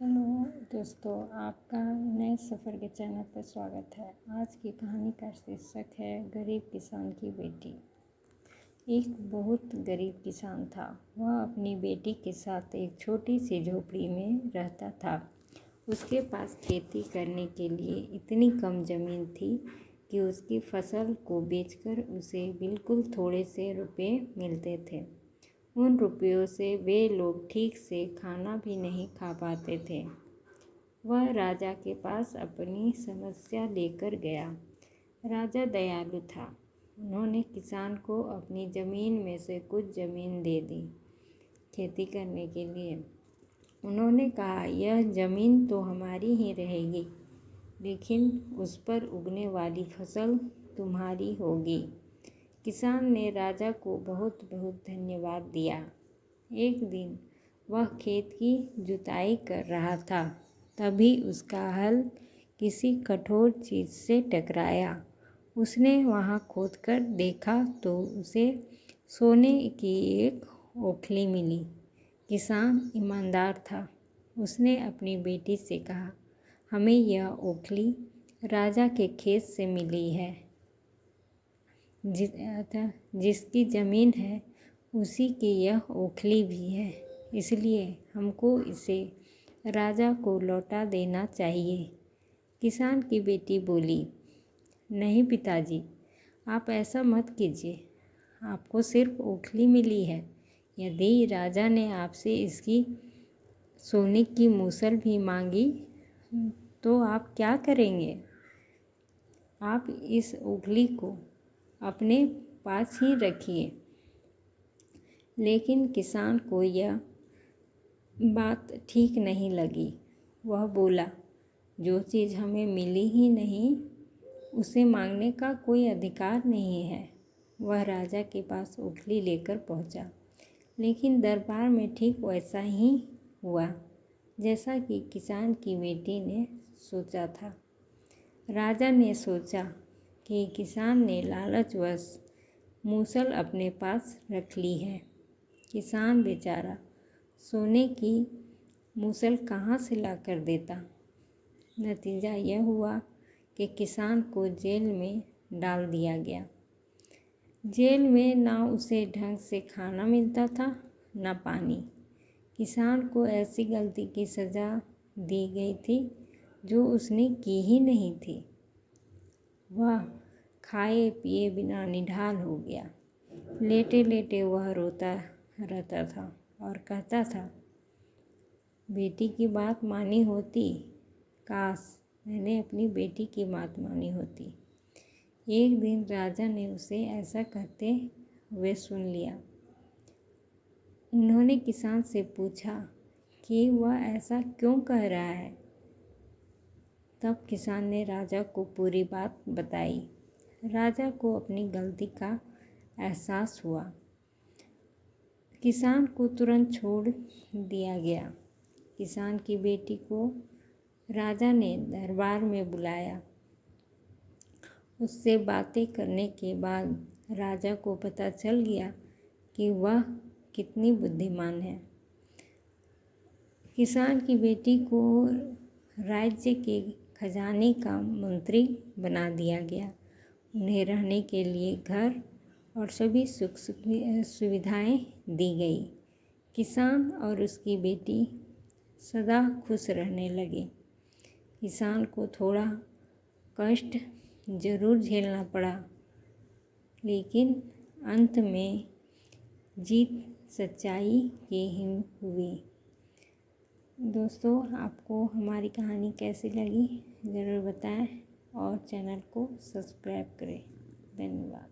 Hello दोस्तों, आपका नए सफ़र के चैनल पर स्वागत है। आज की कहानी का शीर्षक है गरीब किसान की बेटी। एक बहुत गरीब किसान था। वह अपनी बेटी के साथ एक छोटी सी झोपड़ी में रहता था। उसके पास खेती करने के लिए इतनी कम ज़मीन थी कि उसकी फसल को बेचकर उसे बिल्कुल थोड़े से रुपए मिलते थे। उन रुपयों से वे लोग ठीक से खाना भी नहीं खा पाते थे। वह राजा के पास अपनी समस्या लेकर गया। राजा दयालु था। उन्होंने किसान को अपनी ज़मीन में से कुछ ज़मीन दे दी खेती करने के लिए। उन्होंने कहा, यह ज़मीन तो हमारी ही रहेगी, लेकिन उस पर उगने वाली फसल तुम्हारी होगी। किसान ने राजा को बहुत बहुत धन्यवाद दिया। एक दिन वह खेत की जुताई कर रहा था, तभी उसका हल किसी कठोर चीज़ से टकराया। उसने वहाँ खोदकर देखा तो उसे सोने की एक ओखली मिली। किसान ईमानदार था। उसने अपनी बेटी से कहा, हमें यह ओखली राजा के खेत से मिली है। जिसकी ज़मीन है उसी की यह ओखली भी है, इसलिए हमको इसे राजा को लौटा देना चाहिए। किसान की बेटी बोली, नहीं पिताजी, आप ऐसा मत कीजिए। आपको सिर्फ ओखली मिली है। यदि राजा ने आपसे इसकी सोने की मूसल भी मांगी तो आप क्या करेंगे? आप इस ओखली को अपने पास ही रखिए। लेकिन किसान को यह बात ठीक नहीं लगी। वह बोला, जो चीज़ हमें मिली ही नहीं उसे मांगने का कोई अधिकार नहीं है। वह राजा के पास ओखली लेकर पहुंचा, लेकिन दरबार में ठीक वैसा ही हुआ जैसा कि किसान की बेटी ने सोचा था। राजा ने सोचा कि किसान ने लालचवश मूसल अपने पास रख ली है। किसान बेचारा सोने की मूसल कहाँ से ला कर देता। नतीजा यह हुआ कि किसान को जेल में डाल दिया गया। जेल में ना उसे ढंग से खाना मिलता था, ना पानी। किसान को ऐसी गलती की सज़ा दी गई थी जो उसने की ही नहीं थी। वह खाए पिए बिना निढाल हो गया। लेटे लेटे वह रोता रहता था और कहता था, बेटी की बात मानी होती, काश मैंने अपनी बेटी की बात मानी होती। एक दिन राजा ने उसे ऐसा कहते हुए सुन लिया। उन्होंने किसान से पूछा कि वह ऐसा क्यों कह रहा है। तब किसान ने राजा को पूरी बात बताई। राजा को अपनी गलती का एहसास हुआ। किसान को तुरंत छोड़ दिया गया। किसान की बेटी को राजा ने दरबार में बुलाया। उससे बातें करने के बाद राजा को पता चल गया कि वह कितनी बुद्धिमान है। किसान की बेटी को राज्य के खजाने का मंत्री बना दिया गया। उन्हें रहने के लिए घर और सभी सुख सुविधाएं दी गई। किसान और उसकी बेटी सदा खुश रहने लगे। किसान को थोड़ा कष्ट ज़रूर झेलना पड़ा, लेकिन अंत में जीत सच्चाई की ही हुई। दोस्तों, आपको हमारी कहानी कैसी लगी ज़रूर बताएं और चैनल को सब्सक्राइब करें। धन्यवाद।